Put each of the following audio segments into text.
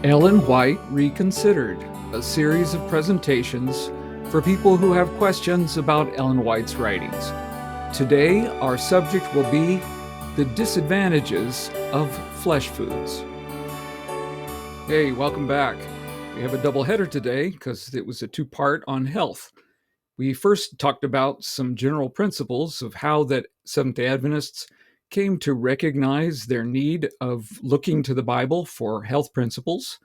Ellen White Reconsidered, a series of presentations for people who have questions about Ellen White's writings. Today, our subject will be the disadvantages of flesh foods. Hey, welcome back. We have a double header today because it was a two-part on health. We first talked about some general principles of how that Seventh-day Adventists came to recognize their need of looking to the Bible for health principles.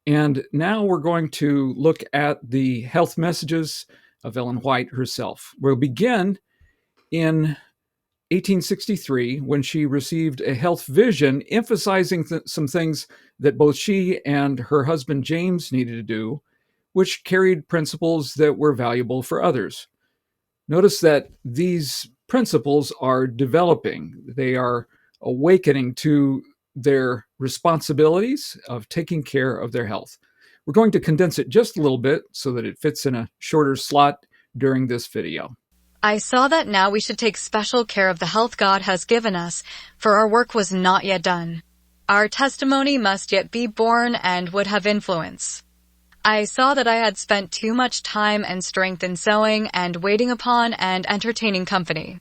And now we're going to look at the health messages of Ellen White herself. We'll begin in 1863 when she received a health vision emphasizing some things that both she and her husband James needed to do, which carried principles that were valuable for others. Notice that these principles are developing. They are awakening to their responsibilities of taking care of their health. We're going to condense it just a little bit so that it fits in a shorter slot during this video. I saw that now we should take special care of the health God has given us, for our work was not yet done. Our testimony must yet be born and would have influence. I saw that I had spent too much time and strength in sewing and waiting upon and entertaining company.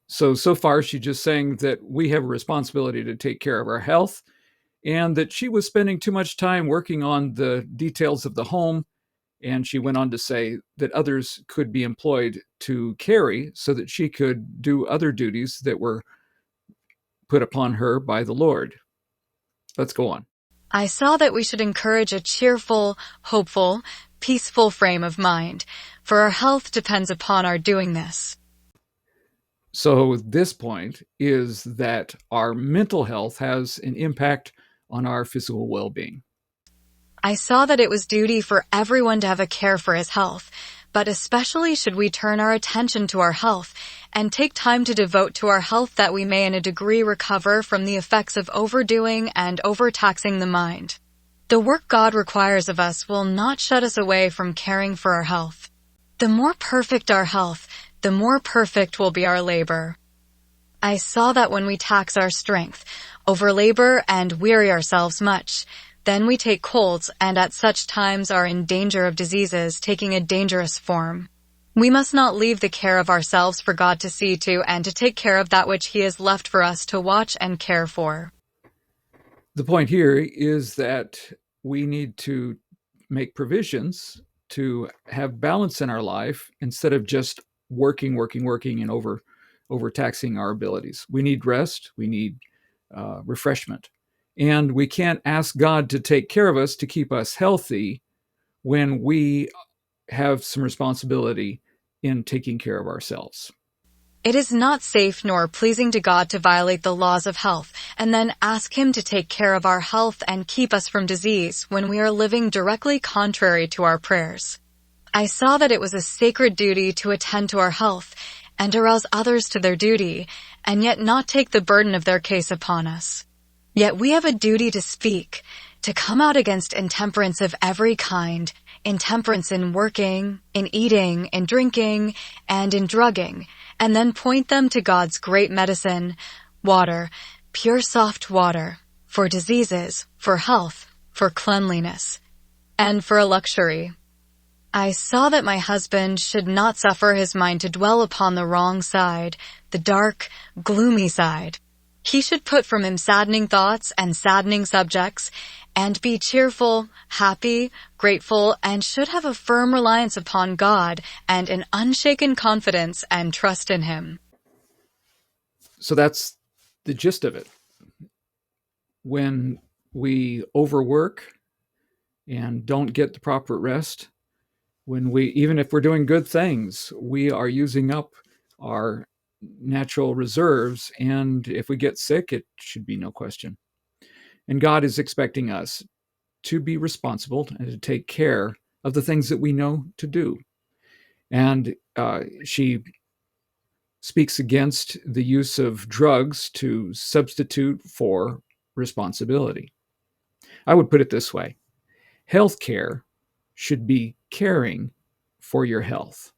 So far, she's just saying that we have a responsibility to take care of our health, and that she was spending too much time working on the details of the home. And she went on to say that others could be employed to carry so that she could do other duties that were put upon her by the Lord. Let's go on. I saw that we should encourage a cheerful, hopeful, peaceful frame of mind, for our health depends upon our doing this. So this point is that our mental health has an impact on our physical well-being. I saw that it was duty for everyone to have a care for his health, but especially should we turn our attention to our health and take time to devote to our health that we may in a degree recover from the effects of overdoing and overtaxing the mind. The work God requires of us will not shut us away from caring for our health. The more perfect our health, the more perfect will be our labor. I saw that when we tax our strength, overlabor and weary ourselves much, then we take colds and at such times are in danger of diseases taking a dangerous form. We must not leave the care of ourselves for God to see to and to take care of that which He has left for us to watch and care for. The point here is that we need to make provisions to have balance in our life instead of just working and overtaxing our abilities. We need rest. We need refreshment. And we can't ask God to take care of us to keep us healthy when we have some responsibility in taking care of ourselves. It is not safe nor pleasing to God to violate the laws of health and then ask Him to take care of our health and keep us from disease when we are living directly contrary to our prayers. I saw that it was a sacred duty to attend to our health and arouse others to their duty, and yet not take the burden of their case upon us. Yet we have a duty to speak, to come out against intemperance of every kind, intemperance in working, in eating, in drinking, and in drugging, and then point them to God's great medicine, water, pure soft water, for diseases, for health, for cleanliness, and for a luxury. I saw that my husband should not suffer his mind to dwell upon the wrong side, the dark, gloomy side. He should put from him saddening thoughts and saddening subjects, and be cheerful, happy, grateful, and should have a firm reliance upon God and an unshaken confidence and trust in Him. So that's the gist of it. When we overwork and don't get the proper rest, even if we're doing good things, we are using up our natural reserves, and if we get sick, it should be no question. And God is expecting us to be responsible and to take care of the things that we know to do. And she speaks against the use of drugs to substitute for responsibility. I would put it this way: healthcare should be caring for your health.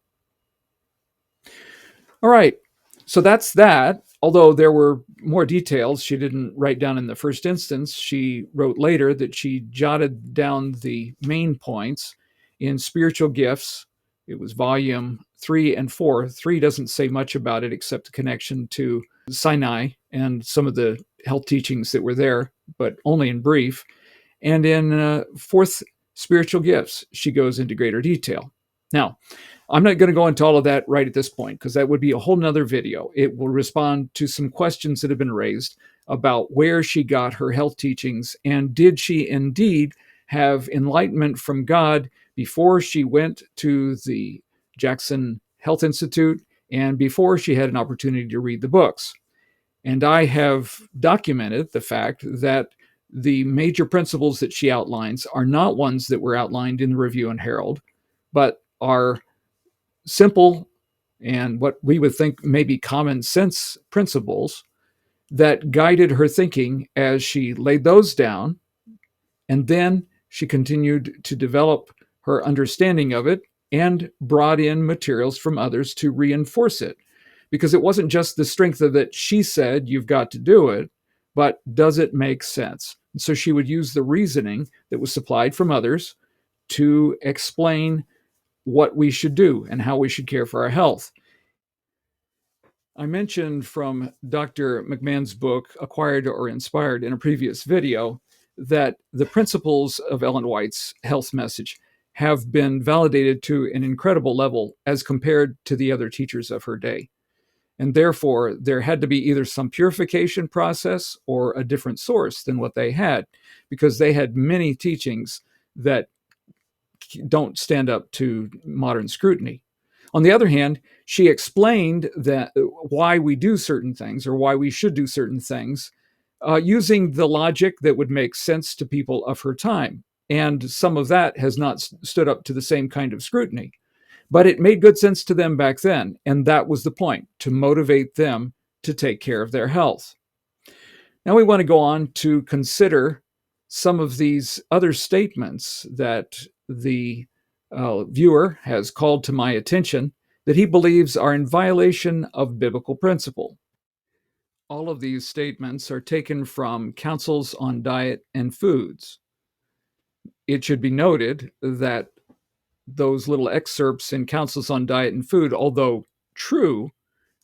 All right. So that's that. Although there were more details she didn't write down in the first instance, she wrote later that she jotted down the main points in Spiritual Gifts. It was volume 3 and 4. 3 doesn't say much about it except the connection to Sinai and some of the health teachings that were there, but only in brief. And in fourth, Spiritual Gifts, she goes into greater detail. Now, I'm not going to go into all of that right at this point because that would be a whole nother video. It will respond to some questions that have been raised about where she got her health teachings and did she indeed have enlightenment from God before she went to the Jackson Health Institute and before she had an opportunity to read the books. And I have documented the fact that the major principles that she outlines are not ones that were outlined in the Review and Herald, but are simple and what we would think maybe common sense principles that guided her thinking as she laid those down. And then she continued to develop her understanding of it and brought in materials from others to reinforce it. Because it wasn't just the strength of it, she said, you've got to do it, but does it make sense? And so she would use the reasoning that was supplied from others to explain what we should do and how we should care for our health. I mentioned from Dr. McMahon's book, Acquired or Inspired, in a previous video, that the principles of Ellen White's health message have been validated to an incredible level as compared to the other teachers of her day. And therefore, there had to be either some purification process or a different source than what they had, because they had many teachings that don't stand up to modern scrutiny. On the other hand, she explained that why we do certain things or why we should do certain things using the logic that would make sense to people of her time. And some of that has not stood up to the same kind of scrutiny. But it made good sense to them back then. And that was the point, to motivate them to take care of their health. Now we want to go on to consider some of these other statements that the viewer has called to my attention that he believes are in violation of biblical principle. All of these statements are taken from Counsels on Diet and Foods. It should be noted that those little excerpts in Counsels on Diet and Food, although true,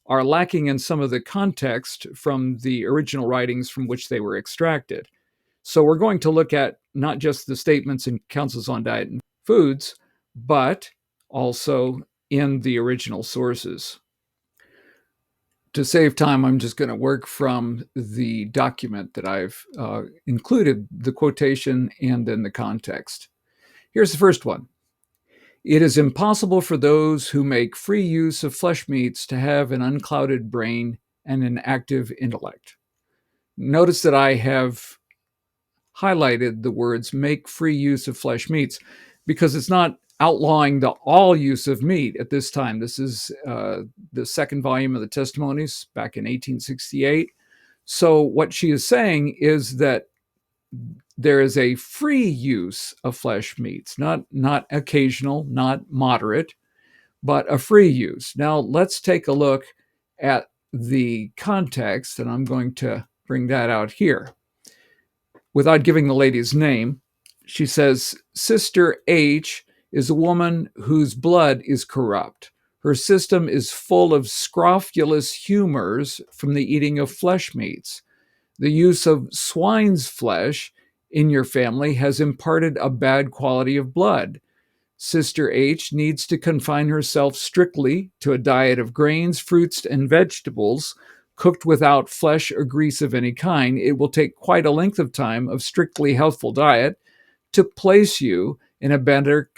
are lacking in some of the context from the original writings from which they were extracted. So we're going to look at not just the statements in Counsels on Diet and Foods, but also in the original sources. To save time, I'm just going to work from the document that I've included the quotation and then the context. Here's the first one. It is impossible for those who make free use of flesh meats to have an unclouded brain and an active intellect. Notice that I have highlighted the words make free use of flesh meats because it's not outlawing the all use of meat at this time. This is the second volume of the Testimonies back in 1868. So what she is saying is that there is a free use of flesh meats, not occasional, not moderate, but a free use. Now let's take a look at the context, and I'm going to bring that out here. Without giving the lady's name, she says, Sister H is a woman whose blood is corrupt. Her system is full of scrofulous humors from the eating of flesh meats. The use of swine's flesh in your family has imparted a bad quality of blood. Sister H needs to confine herself strictly to a diet of grains, fruits, and vegetables cooked without flesh or grease of any kind. It will take quite a length of time of strictly healthful diet to place you in a better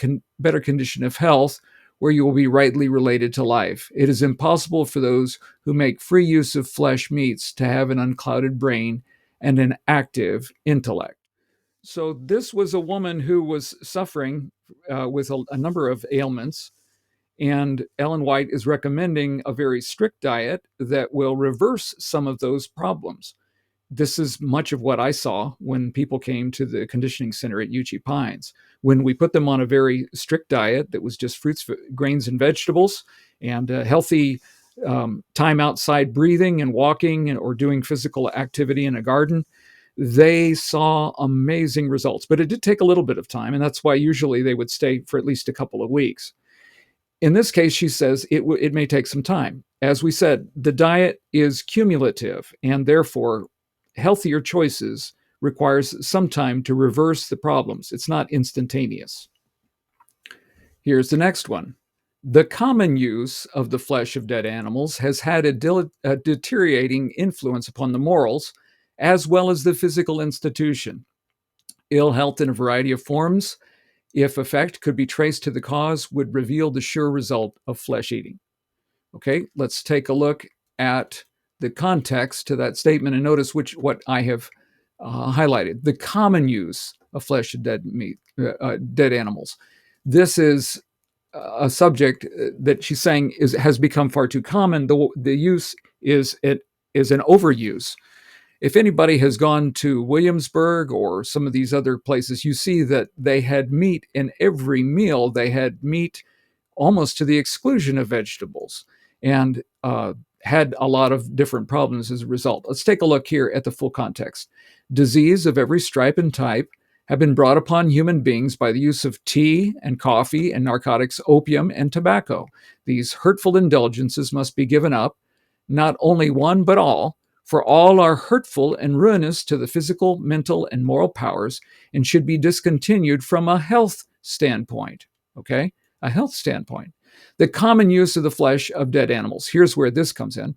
condition of health where you will be rightly related to life. It is impossible for those who make free use of flesh meats to have an unclouded brain and an active intellect. So this was a woman who was suffering with a number of ailments, and Ellen White is recommending a very strict diet that will reverse some of those problems. This is much of what I saw when people came to the conditioning center at Uchee Pines. When we put them on a very strict diet that was just fruits, grains, and vegetables, and healthy time outside breathing and walking or doing physical activity in a garden, they saw amazing results. But it did take a little bit of time, and that's why usually they would stay for at least a couple of weeks. In this case, she says it may take some time. As we said, the diet is cumulative, and therefore healthier choices requires some time to reverse the problems. It's not instantaneous. Here's the next one. The common use of the flesh of dead animals has had a deteriorating influence upon the morals as well as the physical institution. Ill health in a variety of forms, if effect could be traced to the cause, would reveal the sure result of flesh eating. Okay, let's take a look at the context to that statement and notice what I have highlighted. The common use of flesh of dead animals. This is a subject that she's saying has become far too common. The use is an overuse. If anybody has gone to Williamsburg or some of these other places, you see that they had meat in every meal. They had meat almost to the exclusion of vegetables, and had a lot of different problems as a result. Let's take a look here at the full context. Disease of every stripe and type have been brought upon human beings by the use of tea and coffee and narcotics, opium and tobacco. These hurtful indulgences must be given up, not only one but all, for all are hurtful and ruinous to the physical, mental, and moral powers, and should be discontinued from a health standpoint. Okay? A health standpoint. The common use of the flesh of dead animals, here's where this comes in,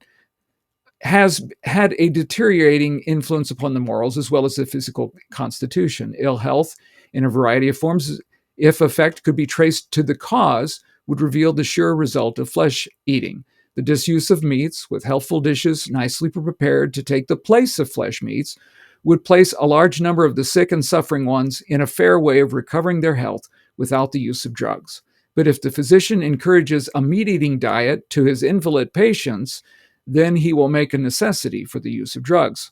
has had a deteriorating influence upon the morals as well as the physical constitution. Ill health in a variety of forms, if effect could be traced to the cause, would reveal the sure result of flesh eating. The disuse of meats, with healthful dishes nicely prepared to take the place of flesh meats, would place a large number of the sick and suffering ones in a fair way of recovering their health without the use of drugs. But if the physician encourages a meat-eating diet to his invalid patients, then he will make a necessity for the use of drugs.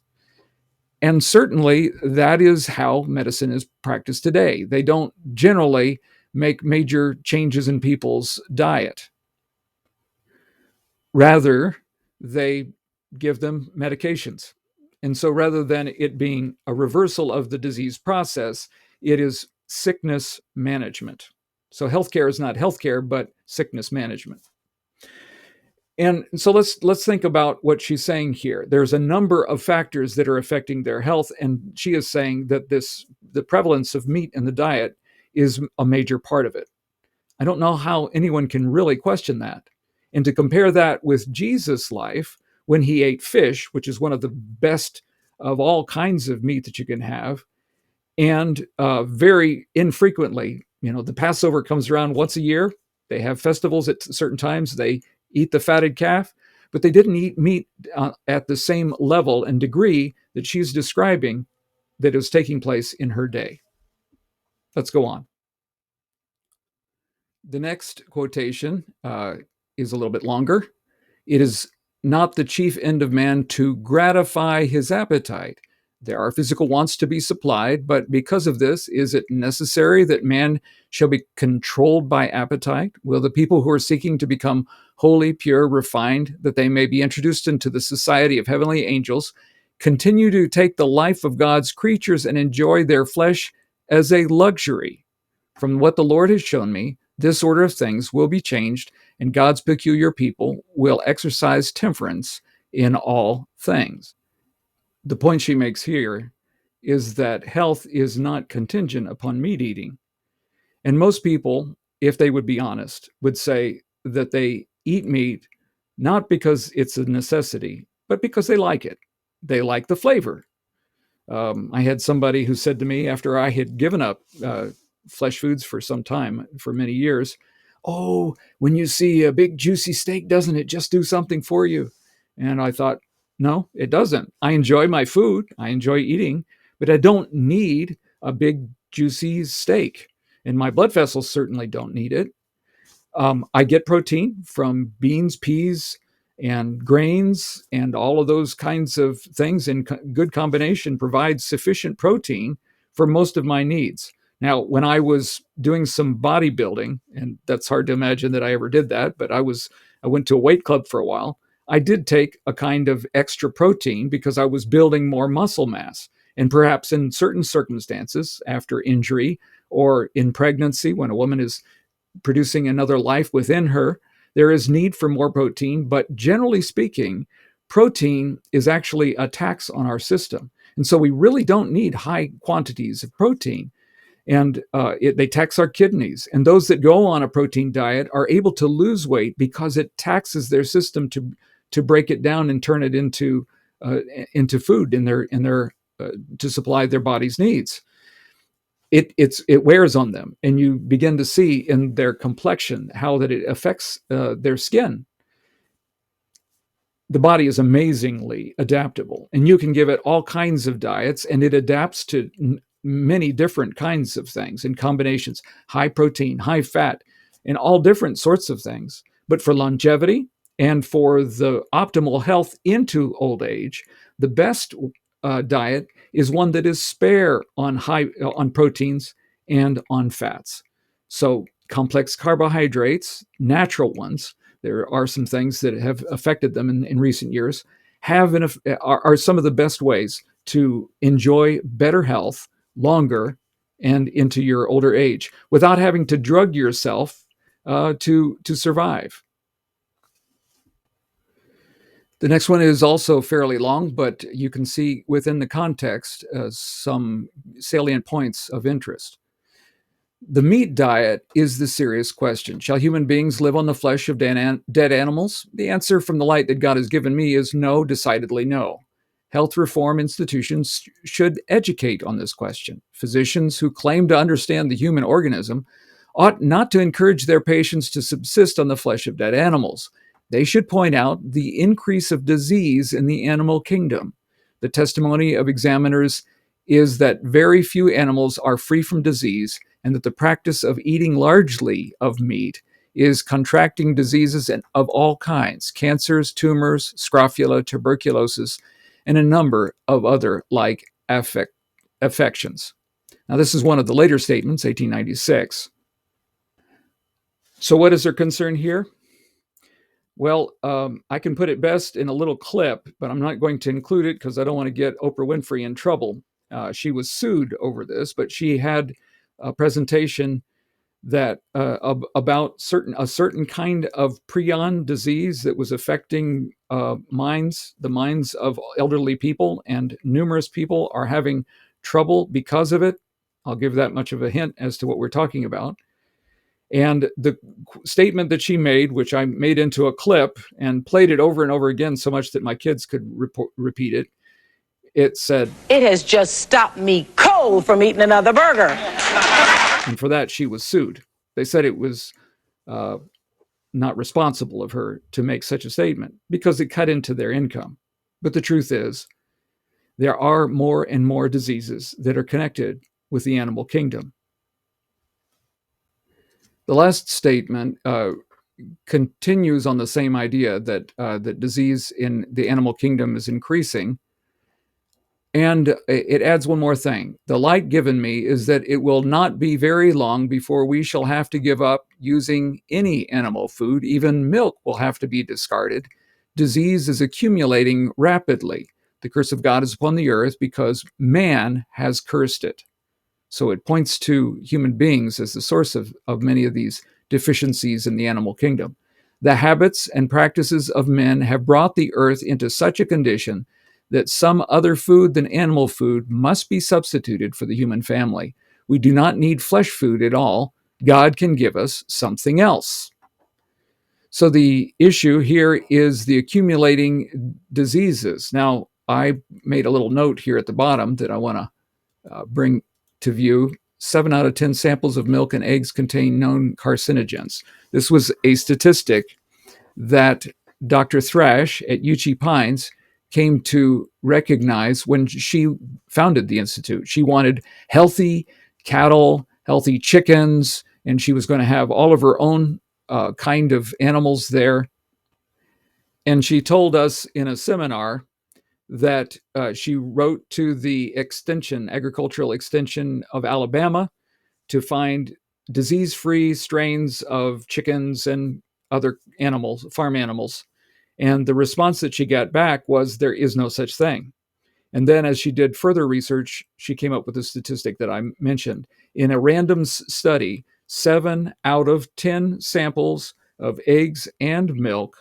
And certainly that is how medicine is practiced today. They don't generally make major changes in people's diet. Rather, they give them medications. And so rather than it being a reversal of the disease process, it is sickness management. So healthcare is not healthcare, but sickness management. And so let's think about what she's saying here. There's a number of factors that are affecting their health, and she is saying that the prevalence of meat in the diet is a major part of it. I don't know how anyone can really question that. And to compare that with Jesus' life, when he ate fish, which is one of the best of all kinds of meat that you can have, and very infrequently, the Passover comes around once a year. They have festivals at certain times. They eat the fatted calf, but they didn't eat meat at the same level and degree that she's describing that is taking place in her day. Let's go on. The next quotation is a little bit longer. It is not the chief end of man to gratify his appetite. There are physical wants to be supplied, but because of this, is it necessary that man shall be controlled by appetite? Will the people who are seeking to become holy, pure, refined, that they may be introduced into the society of heavenly angels, continue to take the life of God's creatures and enjoy their flesh as a luxury? From what the Lord has shown me, this order of things will be changed, and God's peculiar people will exercise temperance in all things. The point she makes here is that health is not contingent upon meat eating. And most people, if they would be honest, would say that they eat meat not because it's a necessity, but because they like it. They like the flavor. I had somebody who said to me after I had given up flesh foods for some time, for many years, "Oh, when you see a big juicy steak, doesn't it just do something for you?" And I thought, no, it doesn't. I enjoy my food. I enjoy eating, but I don't need a big juicy steak. And my blood vessels certainly don't need it. I get protein from beans, peas, and grains, and all of those kinds of things in good combination provide sufficient protein for most of my needs. Now, when I was doing some bodybuilding, and that's hard to imagine that I ever did that, but I was I went to a weight club for a while. I did take a kind of extra protein because I was building more muscle mass. And perhaps in certain circumstances, after injury or in pregnancy, when a woman is producing another life within her, there is need for more protein. But generally speaking, protein is actually a tax on our system. And so we really don't need high quantities of protein. And they tax our kidneys. And those that go on a protein diet are able to lose weight because it taxes their system to break it down and turn it into food to supply their body's needs. It wears on them, and you begin to see in their complexion how that it affects their skin. The body is amazingly adaptable, and you can give it all kinds of diets, and it adapts to many different kinds of things in combinations, high protein, high fat, and all different sorts of things. But for longevity and for the optimal health into old age, the best diet is one that is spare on proteins and on fats. So complex carbohydrates, natural ones, there are some things that have affected them in recent years, are some of the best ways to enjoy better health longer and into your older age without having to drug yourself to survive. The next one is also fairly long, but you can see within the context some salient points of interest. The meat diet is the serious question. Shall human beings live on the flesh of dead animals? The answer from the light that God has given me is no, decidedly no. Health reform institutions should educate on this question. Physicians who claim to understand the human organism ought not to encourage their patients to subsist on the flesh of dead animals. They should point out the increase of disease in the animal kingdom. The testimony of examiners is that very few animals are free from disease, and that the practice of eating largely of meat is contracting diseases of all kinds, cancers, tumors, scrofula, tuberculosis, and a number of other like affections. Now, this is one of the later statements, 1896. So what is their concern here? Well, I can put it best in a little clip, but I'm not going to include it because I don't want to get Oprah Winfrey in trouble. She was sued over this, but she had a presentation that about a certain kind of prion disease that was affecting the minds of elderly people, and numerous people are having trouble because of it. I'll give that much of a hint as to what we're talking about. And the statement that she made, which I made into a clip and played it over and over again so much that my kids could repeat it, it said, "It has just stopped me cold from eating another burger." And for that, she was sued. They said it was not responsible of her to make such a statement because it cut into their income. But the truth is, there are more and more diseases that are connected with the animal kingdom. The last statement continues on the same idea that disease in the animal kingdom is increasing. And it adds one more thing. The light given me is that it will not be very long before we shall have to give up using any animal food. Even milk will have to be discarded. Disease is accumulating rapidly. The curse of God is upon the earth because man has cursed it. So it points to human beings as the source of many of these deficiencies in the animal kingdom. The habits and practices of men have brought the earth into such a condition that some other food than animal food must be substituted for the human family. We do not need flesh food at all. God can give us something else. So the issue here is the accumulating diseases. Now, I made a little note here at the bottom that I want to bring to view. 7 out of 10 samples of milk and eggs contain known carcinogens. This was a statistic that Dr. Thrash at Uchee Pines came to recognize when she founded the Institute. She wanted healthy cattle, healthy chickens, and she was going to have all of her own kind of animals there. And she told us in a seminar that she wrote to the agricultural extension of Alabama to find disease-free strains of chickens and other animals, farm animals. And the response that she got back was there is no such thing. And then as she did further research, she came up with a statistic that I mentioned. In a random study, 7 out of 10 samples of eggs and milk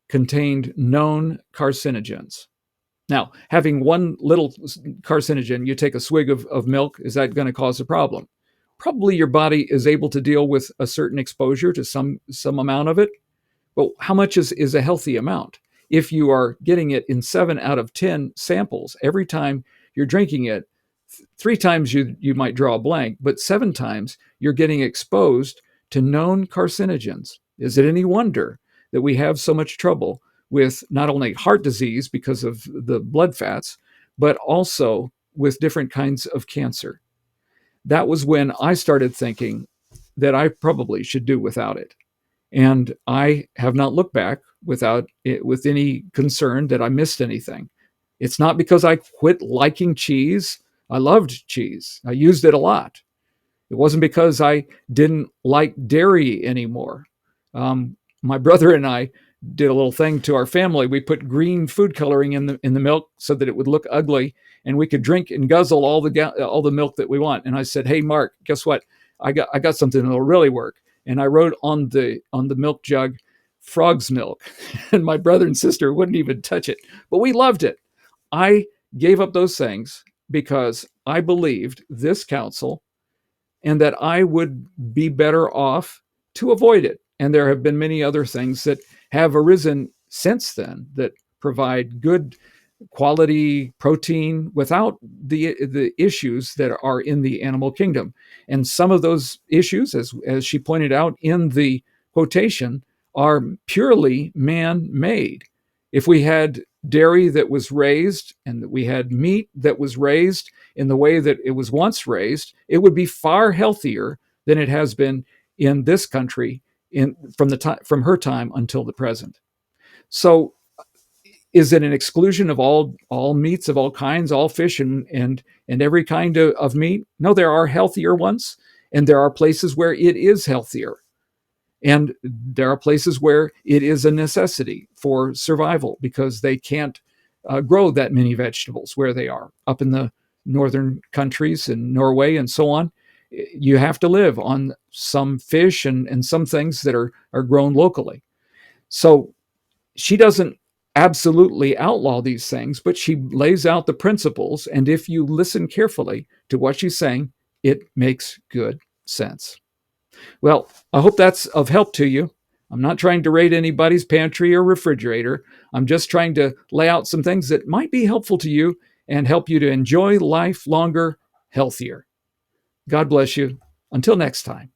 contained known carcinogens. Now, having one little carcinogen, you take a swig of milk, is that going to cause a problem? Probably your body is able to deal with a certain exposure to some amount of it, but how much is a healthy amount? If you are getting it in 7 out of 10 samples, every time you're drinking it, 3 times you might draw a blank, but 7 times you're getting exposed to known carcinogens. Is it any wonder that we have so much trouble with not only heart disease because of the blood fats, but also with different kinds of cancer? That was when I started thinking that I probably should do without it. And I have not looked back without it, with any concern that I missed anything. It's not because I quit liking cheese. I loved cheese. I used it a lot. It wasn't because I didn't like dairy anymore. My brother and I did a little thing to our family. We put green food coloring in the milk so that it would look ugly, and we could drink and guzzle all the milk that we want. And I said, "Hey, Mark, guess what? I got something that'll really work." And I wrote on the milk jug, "Frog's milk," and my brother and sister wouldn't even touch it, but we loved it. I gave up those things because I believed this counsel and that I would be better off to avoid it. And there have been many other things that have arisen since then that provide good quality protein without the issues that are in the animal kingdom. And some of those issues, as she pointed out in the quotation, are purely man-made. If we had dairy that was raised and that we had meat that was raised in the way that it was once raised, it would be far healthier than it has been in this country from her time until the present. So is it an exclusion of all meats of all kinds, all fish and every kind of meat? No, there are healthier ones, and there are places where it is healthier. And there are places where it is a necessity for survival because they can't grow that many vegetables where they are. Up in the northern countries in Norway and so on, you have to live on some fish and some things that are grown locally. So she doesn't absolutely outlaw these things, but she lays out the principles. And if you listen carefully to what she's saying, it makes good sense. Well, I hope that's of help to you. I'm not trying to raid anybody's pantry or refrigerator. I'm just trying to lay out some things that might be helpful to you and help you to enjoy life longer, healthier. God bless you. Until next time.